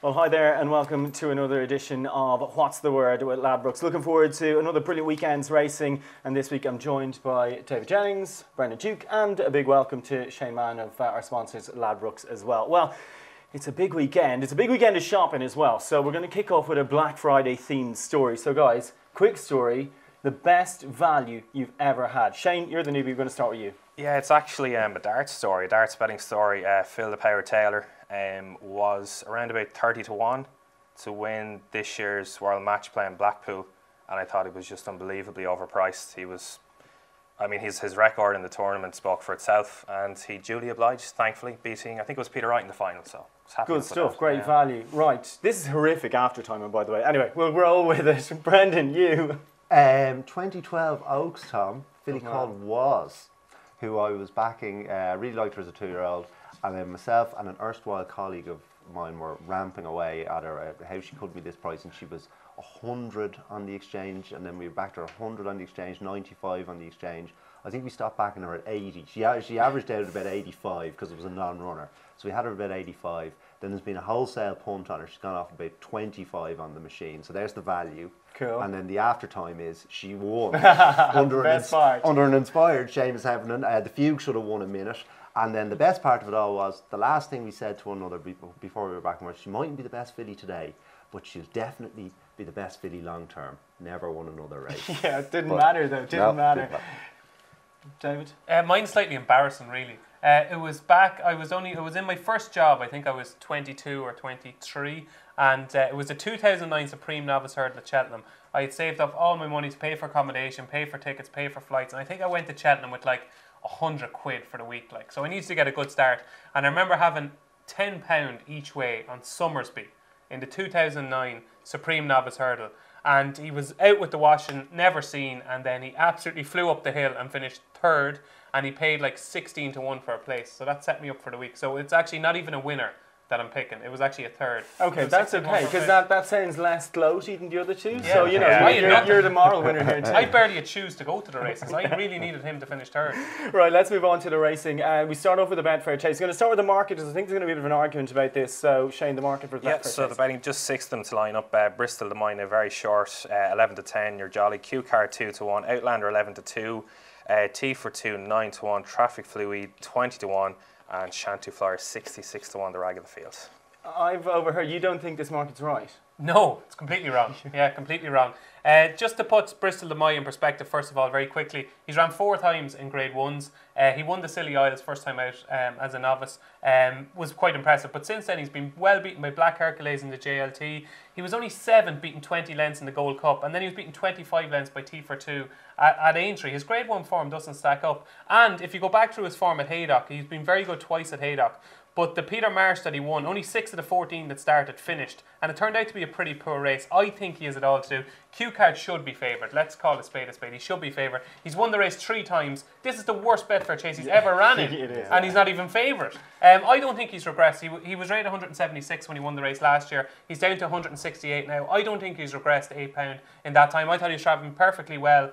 Well, hi there and welcome to another edition of What's the Word with Ladbrokes. Looking forward to another brilliant weekend's racing, and this week I'm joined by David Jennings, Brendan Duke, and a big welcome to Shane Mann of our sponsors Ladbrokes as well. Well, it's a big weekend. It's a big weekend of shopping as well, so we're going to kick off with a Black Friday themed story. So guys, quick story, the best value you've ever had. Shane, you're the newbie, we're going to start with you. Yeah, it's actually a darts story, a darts betting story. Phil the Power Taylor was around about 30 to 1 to win this year's World Match Play in Blackpool, and I thought it was just unbelievably overpriced. His record in the tournament spoke for itself, and he duly obliged, thankfully, beating, I think it was Peter Wright in the final, so it's happy. Good stuff, great value. Right, this is horrific after time, by the way. Anyway, we'll roll with it. Brendan, you. 2012 Oaks, Tom, filly called Was, who I was backing. I really liked her as a 2-year-old. And then myself and an erstwhile colleague of mine were ramping away at her, how she could be this price, and she was 100 on the exchange, and then we backed her 100 on the exchange, 95 on the exchange. I think we stopped backing her at 80. She averaged out at about 85 because it was a non-runner. So we had her about 85. Then there's been a wholesale punt on her. She's gone off about 25 on the machine. So there's the value. Cool. And then the aftertime is she won under an inspired Seamus Heffernan. The Fugue should have won a minute. And then the best part of it all was the last thing we said to one another before we were back was she mightn't be the best filly today, but she'll definitely be the best filly long term. Never won another race. Yeah, it didn't matter though. Didn't matter. David? Mine's slightly embarrassing, really. It was in my first job. I think I was 22 or 23, and it was a 2009 Supreme Novice Hurdle at Cheltenham. I had saved up all my money to pay for accommodation, pay for tickets, pay for flights, and I think I went to Cheltenham with like 100 quid for the week, so I needed to get a good start. And I remember having £10 each way on Summersby in the 2009 Supreme Novice Hurdle, and he was out with the washing, never seen, and then he absolutely flew up the hill and finished third, and he paid like 16 to 1 for a place, so that set me up for the week. So it's actually not even a winner that I'm picking. It was actually a third. Okay, that's okay, because that sounds less gloaty than the other two. Yeah. So, you're the moral winner here too. I barely had shoes to go to the races. I really needed him to finish third. Right, let's move on to the racing. We start off with the Betfair Chase. We're going to start with the market, because I think there's going to be a bit of an argument about this. So, Shane, the market for the Betfair Chase. So the betting, just 6 of them to line up. Bristol, the Mine, very short, 11 to 10. Your Jolly, Q Card 2 to 1. Outlander 11 to 2. T for 2, 9 to 1. Traffic Fluid 20 to 1. And Shantou Flyer 66 to 1, the rag of the field. I've overheard you don't think this market's right. No, it's completely wrong. Yeah, completely wrong. Just to put Bristol the Mine in perspective, first of all, very quickly, he's ran 4 times in Grade 1s. He won the Scilly Isles first time out as a novice. Was quite impressive. But since then, he's been well beaten by Black Hercules in the JLT. He was only 7th, beaten 20 lengths in the Gold Cup. And then he was beaten 25 lengths by T for 2 at Aintree. His Grade 1 form doesn't stack up. And if you go back through his form at Haydock, he's been very good twice at Haydock. But the Peter Marsh that he won, only 6 of the 14 that started finished. And it turned out to be a pretty poor race. I think he has it all to do. Q Card should be favoured. Let's call a spade a spade. He should be favoured. He's won the race 3 times. This is the worst Betfair Chase he's ever ran in. And he's not even favoured. I don't think he's regressed. He was rated 176 when he won the race last year. He's down to 168 now. I don't think he's regressed £8 in that time. I thought he was travelling perfectly well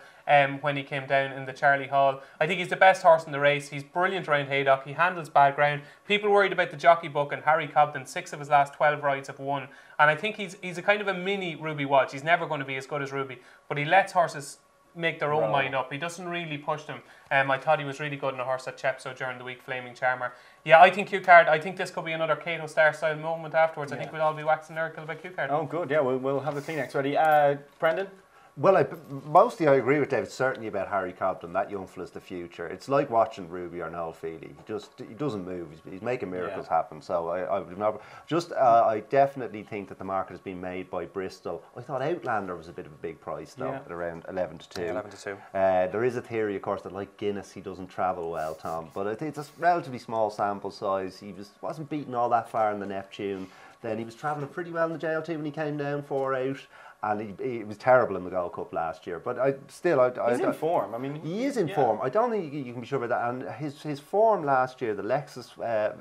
when he came down in the Charlie Hall. I think he's the best horse in the race. He's brilliant around Haydock. He handles bad ground. People worried about the jockey book, and Harry Cobden, 6 of his last 12 rides have won. And I think he's a kind of a mini Ruby Walsh. He's never going to be as good as Ruby, but he lets horses make their own mind up. He doesn't really push them. I thought he was really good in a horse at Chepstow during the week, Flaming Charmer. Yeah, I think Q Card, I think this could be another Cato Star style moment afterwards. I think we'll all be waxing lyrical about Q Card. Oh, good. Yeah, we'll have the Kleenex ready. Brendan? Well, mostly I agree with David, certainly about Harry Cobden. That young fella's the future. It's like watching Ruby or Noel Feely. He doesn't move. He's making miracles happen. So I definitely think that the market has been made by Bristol. I thought Outlander was a bit of a big price, though, at around 11 to 2. 11 to 2. There is a theory, of course, that like Guinness, he doesn't travel well, Tom. But I think it's a relatively small sample size. He wasn't beaten all that far in the Neptune. Then he was travelling pretty well in the JLT when he came down 4 out. And he was terrible in the Gold Cup last year. But he's in form. I mean, he is in form. I don't think you can be sure about that. And his form last year, the Lexus,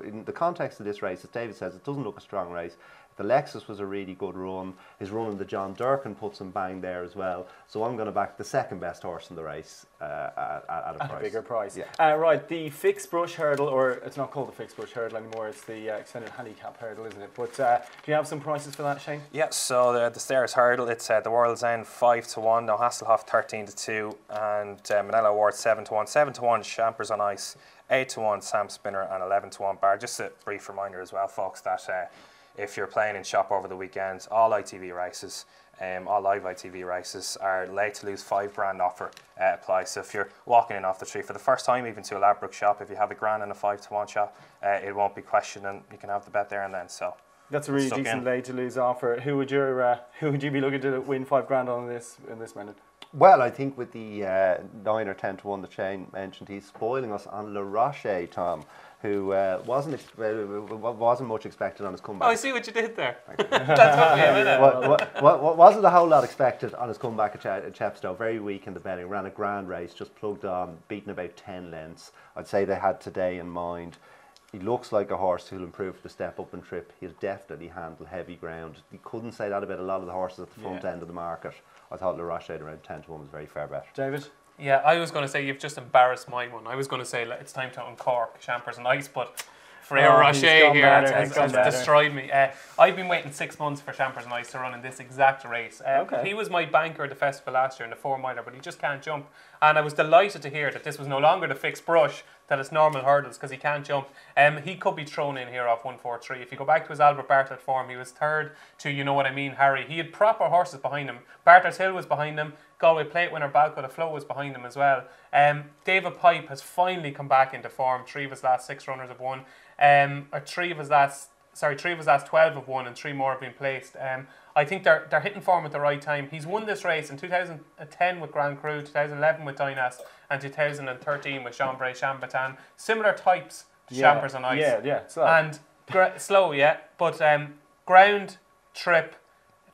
in the context of this race, as David says, it doesn't look a strong race. The Lexus was a really good run. His run in the John Durkin put some bang there as well. So I'm going to back the second best horse in the race at a bigger price. Yeah. Right, the fixed brush hurdle, or it's not called the fixed brush hurdle anymore, it's the extended handicap hurdle, isn't it? But do you have some prices for that, Shane? Yeah, so the Stairs hurdle, it's the World's End 5-1, now Hasselhoff 13-2, and Manila Ward 7-1, 7-1 Champers on Ice, 8-1 Sam Spinner, and 11-1 Bar. Just a brief reminder as well, folks, that if you're playing in shop over the weekend, all ITV races, all live ITV races are late to lose £5,000 offer applies. So if you're walking in off the tree for the first time, even to a Ladbrokes shop, if you have £1,000 in a 5-1 shop, it won't be questioned, and you can have the bet there and then. So that's a really decent late to lose offer. Who would you be looking to win £5,000 on in this minute? Well, I think with the 9 or 10-1 that Shane mentioned, he's spoiling us on Le Rocher, Tom, who wasn't much expected on his comeback. Oh, I see what you did there. That's what we have in it. Wasn't a whole lot expected on his comeback at Chepstow. Very weak in the betting. Ran a grand race, just plugged on, beaten about 10 lengths. I'd say they had today in mind. He looks like a horse who'll improve the step up and trip. He'll definitely handle heavy ground. You couldn't say that about a lot of the horses at the front end of the market. I thought Le Rocher at around 10-1 was a very fair bet. David? Yeah, I was going to say you've just embarrassed my one. I was going to say it's time to uncork Champers and Ice, but Frere Rocher here has destroyed me. I've been waiting 6 months for Champers and Ice to run in this exact race. He was my banker at the festival last year in the 4-miler, but he just can't jump. And I was delighted to hear that this was no longer the fixed brush, that it's normal hurdles because he can't jump. He could be thrown in here off 1-4-3. If you go back to his Albert Bartlett form, he was third to You Know What I Mean, Harry. He had proper horses behind him. Bartlett's Hill was behind him. Galway Plate winner Balco the Flow was behind him as well. David Pipe has finally come back into form. 3 of his last 6 runners have won. 3 of his last 12 have won, and 3 more have been placed. I think they're hitting form at the right time. He's won this race in 2010 with Grand Cru, 2011 with Dynas, and 2013 with Jean-Bray Chambatan. Similar types to Champers on Ice. Yeah, slow. And slow, yeah. But ground, trip,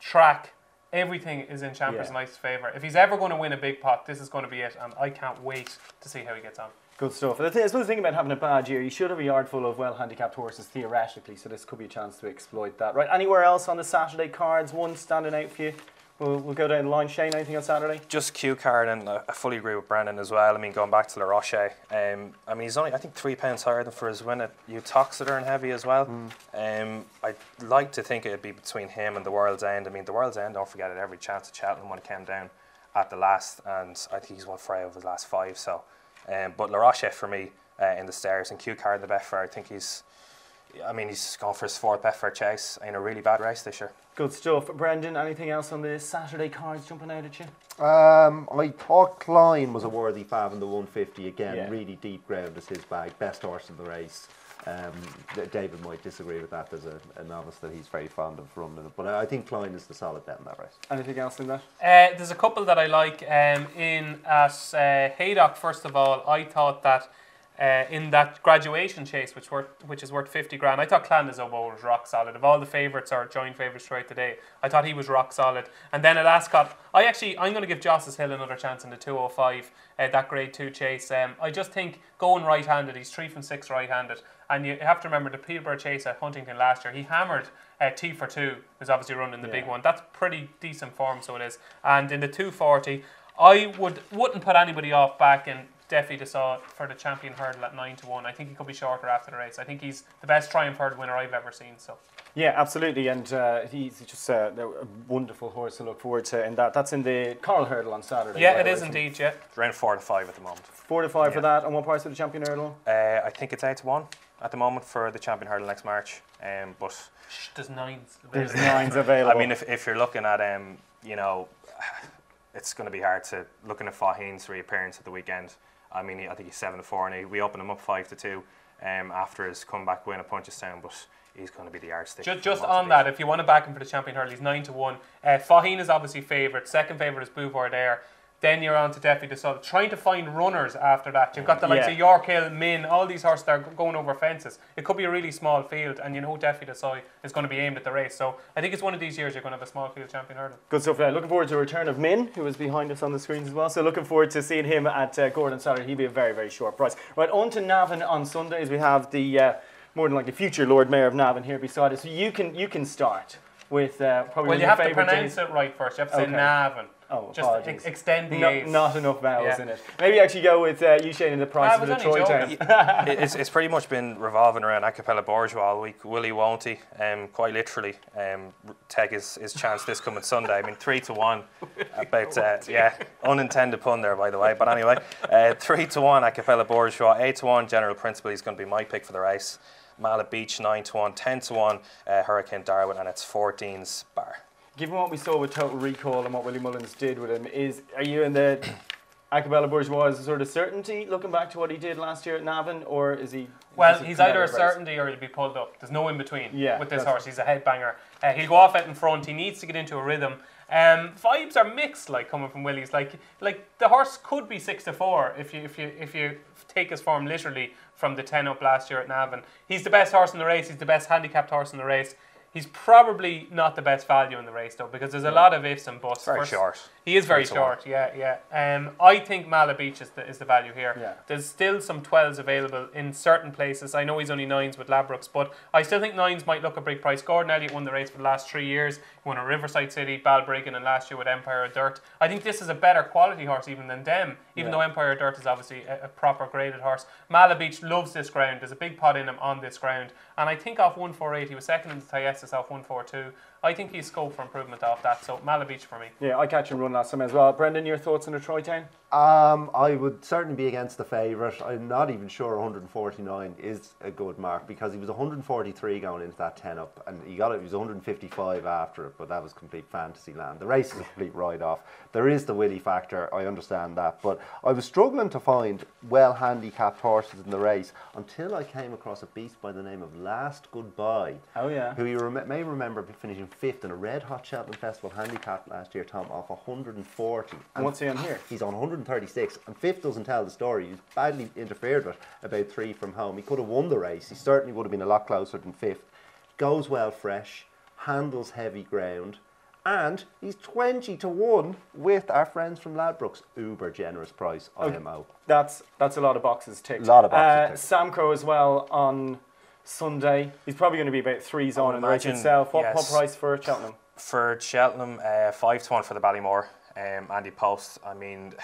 track, everything is in Champers and Ice's favour. If he's ever going to win a big pot, this is going to be it, and I can't wait to see how he gets on. Good stuff. I suppose the thing about having a bad year, you should have a yard full of well-handicapped horses theoretically, so this could be a chance to exploit that. Right, anywhere else on the Saturday cards, one standing out for you? We'll go down the line. Shane, anything on Saturday? Just Q card, and I fully agree with Brendan as well. I mean, going back to Le Rocher, I mean, he's only, I think, £3 higher than for his win at Utoxeter and Heavy as well. I'd like to think it'd be between him and the World's End. I mean, the World's End, don't forget it, every chance at Cheltenham when it came down at the last, and I think he's won 3 of his last 5. So, but Le Rocher for me in the Stairs, and Q card in the Betfair. I think he's gone for his 4th Betfair chase in a really bad race this year. Good stuff. Brendan, anything else on the Saturday cards jumping out at you? I thought Klein was a worthy fav in the 150 again. Really deep ground is his bag. Best horse in the race. David might disagree with that. There's a novice that he's very fond of running it, but I think Klein is the solid bet in that race. Anything else in that? There's a couple that I like. In at Haydock, first of all, I thought that in that graduation chase, which is worth 50 grand, I thought Clan des Obeaux was rock solid. Of all the favourites or joint favourites throughout the day, I thought he was rock solid. And then at Ascot, I'm going to give Josses Hill another chance in the 205, that grade 2 chase. I just think going right-handed, he's 3 from 6 right-handed. And you have to remember the Peterborough chase at Huntington last year, he hammered T for 2, who's obviously running the big one. That's pretty decent form, so it is. And in the 240, I wouldn't put anybody off back in Defi Desaw for the champion hurdle at 9-1. I think he could be shorter after the race. I think he's the best Triumph hurdle winner I've ever seen. So yeah, absolutely, and he's just a wonderful horse to look forward to. And that's in the Coral Hurdle on Saturday. Yeah, it is indeed. Yeah, around 4 to 5 at the moment. 4 to 5 for that. And what price for the champion hurdle? I think it's 8-1 at the moment for the champion hurdle next March. But there's 9s. There's 9s available. I mean, if you're looking at it's going to be hard to looking at Faheen's reappearance at the weekend. I mean, I think he's 7-4, and we opened him up 5-2 after his comeback win at Punchestown, but he's going to be the yardstick. Just on that, if you want to back him for the champion hurdle, he's 9-1. Faheen is obviously favourite. Second favourite is Bouvard Air. Then you're on to Defi Desault. Trying to find runners after that. You've got the likes of York Hill, Min, all these horses that are going over fences. It could be a really small field, and you know Defi Desault is going to be aimed at the race. So I think it's one of these years you're going to have a small field champion hurdle. Good stuff. Looking forward to the return of Min, who is behind us on the screens as well. So looking forward to seeing him at Gordon Saturday. He'll be a very, very short price. Right, on to Navan on Sunday as we have the more than likely future Lord Mayor of Navan here beside us. So you can start with probably Well, one you of have your to favourite pronounce days. it right first. You have to say Okay. Navan. Oh, Just apologies. extend the A's. Not enough vowels Yeah. in it. Maybe actually go with you, Shane, in the price I of was the only Troy joking. Town. It's pretty much been revolving around a cappella bourgeois all week. Will he, won't he? Quite literally. Take his chance this coming Sunday. I mean, 3-1. About, yeah, unintended pun there, by the way. But anyway, 3-1 a cappella bourgeois, 8-1 General Principle. He's going to be my pick for the race. Mallet Beach, 9-1, 10-1 Hurricane Darwin, and it's 14's Bar. Given what we saw with Total Recall and what Willie Mullins did with him, are you in the Acapella Bourgeois as a sort of certainty looking back to what he did last year at Navan, or is he? Well, he's either a certainty or he'll be pulled up. There's no in between with this horse. He's a headbanger. He'll go off out in front. He needs to get into a rhythm. Vibes are mixed, like coming from Willie's. Like the horse could be 6-4 if you take his form literally from the 10 up last year at Navan. He's the best horse in the race. He's the best handicapped horse in the race. He's probably not the best value in the race though, because there's a lot of ifs and buts. Very short. He is very short, yeah. I think Mallet Beach is the value here. Yeah. There's still some 12s available in certain places. I know he's only 9s with Ladbrokes, but I still think 9s might look a big price. Gordon Elliott won the race for the last 3 years. He won at Riverside City, Balbriggan, and last year with Empire of Dirt. I think this is a better quality horse even than them, even though Empire of Dirt is obviously a proper graded horse. Mallet Beach loves this ground. There's a big pot in him on this ground. And I think off 148, he was second in the Tyesis off 142. I think he's scope for improvement off that. So Mallet Beach for me. Yeah, I catch him run last time as well. Brendan, your thoughts on the Troy Town? I would certainly be against the favourite. I'm not even sure 149 is a good mark, because he was 143 going into that 10 up, and he was 155 after it, but that was complete fantasy land. The race is a complete write-off. There is the Willie factor, I understand that, but I was struggling to find well handicapped horses in the race until I came across a beast by the name of Last Goodbye. Oh yeah. Who you may remember finishing 5th in a Red Hot Cheltenham Festival handicap last year, Tom, off 140. And what's he on here? He's on 136, and 5th doesn't tell the story. He's badly interfered with about 3 from home. He could have won the race. He certainly would have been a lot closer than 5th. Goes well fresh, handles heavy ground, and he's 20-1 with our friends from Ladbrokes. Uber generous price, IMO. That's a lot of boxes ticked. A lot of boxes ticked. Sam Crow as well on Sunday. He's probably going to be about 3s on in the race itself. What price for Cheltenham? For Cheltenham, 5-1 for the Ballymore. Andy Post. I mean,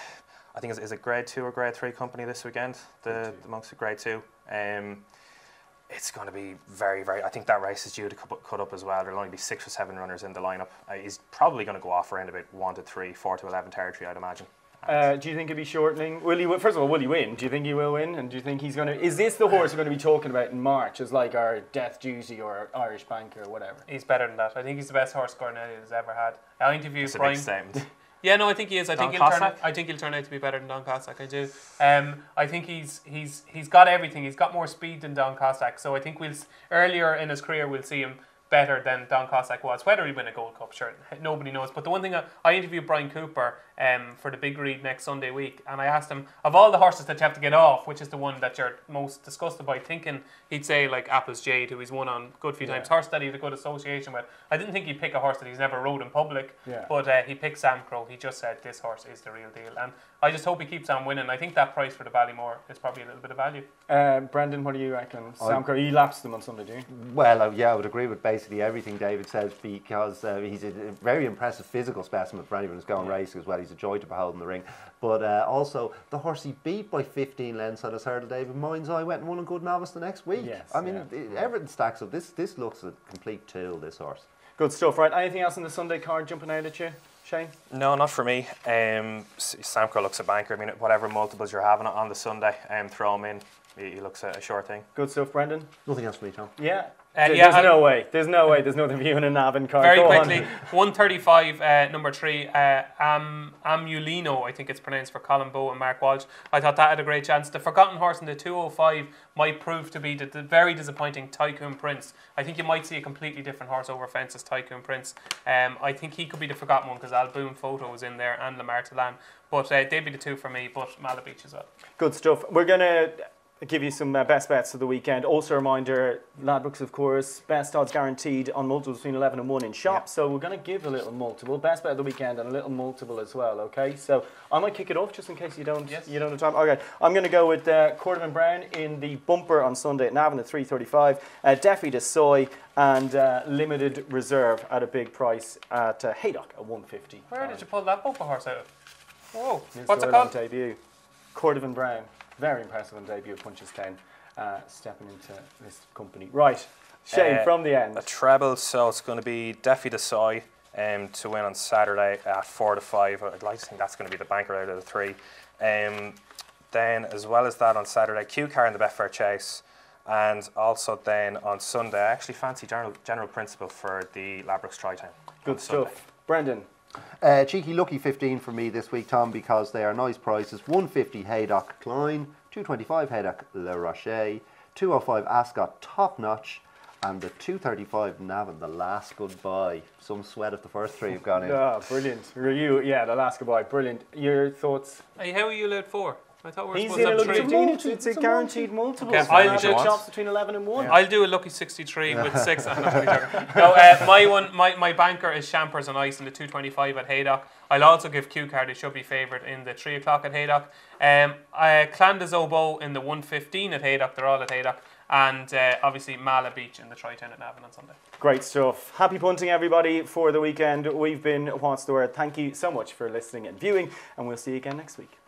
I think is it Grade 2 or Grade 3 company this weekend? The monks of Grade 2. It's going to be very, very. I think that race is due to cut up as well. There'll only be 6 or 7 runners in the lineup. He's probably going to go off around about 1-3, 4-11 territory, I'd imagine. Do you think he'll be shortening? First of all, will he win? Do you think he will win? And do you think he's going to? Is this the horse we're going to be talking about in March as like our Death Duty or Irish Banker or whatever? He's better than that. I think he's the best horse Gordon Elliott has ever had. I interviewed It's a Brian. big statement. Yeah, no, I think he is. I think he'll turn out to be better than Don Cossack. I do. I think he's got everything. He's got more speed than Don Cossack. So I think earlier in his career we'll see him better than Don Cossack was. Whether he win a Gold Cup, sure, nobody knows. But the one thing I interviewed Brian Cooper for the big read next Sunday week, and I asked him, of all the horses that you have to get off, which is the one that you're most disgusted by, thinking he'd say like Apple's Jade, who he's won on a good few times, horse that he had a good association with. I didn't think he'd pick a horse that he's never rode in public, but he picked Sam Crow. He just said this horse is the real deal, and I just hope he keeps on winning. I think that price for the Ballymore is probably a little bit of value. Brendan, what do you reckon? Sam Crow, you lapsed them on Sunday, do you? Well, I would agree with basically everything David said, because he's a very impressive physical specimen for anyone who's going racing as well. He's a joy to behold in the ring. But also, the horse he beat by 15 lengths on his hurdle, David, mind's eye, went and won a good novice the next week. Yes, I mean, everything stacks up. This looks a complete tool, this horse. Good stuff, right? Anything else on the Sunday card jumping out at you, Shane? No, not for me. Sam Crow looks a banker. I mean, whatever multiples you're having on the Sunday, throw him in. He looks a sure thing. Good stuff, Brendan. Nothing else for me, Tom. Yeah. There's no way. There's no way. There's nothing for you in a Navan card. Very Go quickly, on. 135, number 3, Amulino, I think it's pronounced, for Colin Bowe and Mark Walsh. I thought that had a great chance. The forgotten horse in the 205 might prove to be the very disappointing Tycoon Prince. I think you might see a completely different horse over fence as Tycoon Prince. I think he could be the forgotten one because Alboon Photo was in there and Lamar Talan. But they'd be the two for me, but Mallet Beach as well. Good stuff. We're going to give you some best bets of the weekend. Also a reminder, Ladbrokes, of course, best odds guaranteed on multiples between 11 and 1 in shop. So we're going to give a little multiple, best bet of the weekend, and a little multiple as well, okay? So I might kick it off just in case you don't have time. Okay, I'm going to go with Cordovan Brown in the bumper on Sunday at Navan at 3.35. Defi de Soy and Limited Reserve at a big price at Haydock at 1.50. Where did you pull that bumper horse out of? Whoa, His what's it storyline called? Debut. Cordovan Brown. Very impressive on debut at Punchestown, stepping into this company. Right, Shane, from the end. A treble, so it's going to be Defi de Soy to win on Saturday at 4 to 5. I'd like to think that's going to be the banker out of the three. Then, as well as that, on Saturday, Q-Car in the Betfair Chase. And also then on Sunday, I actually fancy General Principle for the Ladbrokes Tri-Town. Good stuff. Brendan. Cheeky lucky 15 for me this week, Tom, because they are nice prices. 150 Haydock Klein, 225 Haydock Le Rocher, 205 Ascot Top Notch, and the 235 Navan, the last goodbye. Some sweat if the first three have gone in. Brilliant. The last goodbye, brilliant. Your thoughts? Hey, how are you allowed 4? I thought we were He's supposed in a to have lucky 3. 15. It's a guaranteed multiple. Okay, So I'll Ladbrokes do- shops between 11 and 1. I'll do a lucky 63 with 6. I'm not really joking. No, my banker is Champers on Ice in the 225 at Haydock. I'll also give Q-Card, they should be favoured in the 3 o'clock at Haydock. Clan de Zobo in the 115 at Haydock, they're all at Haydock. And obviously Mala Beach in the Tri-Town at Navan on Sunday. Great stuff. Happy punting, everybody, for the weekend. We've been What's the Word. Thank you so much for listening and viewing, and we'll see you again next week.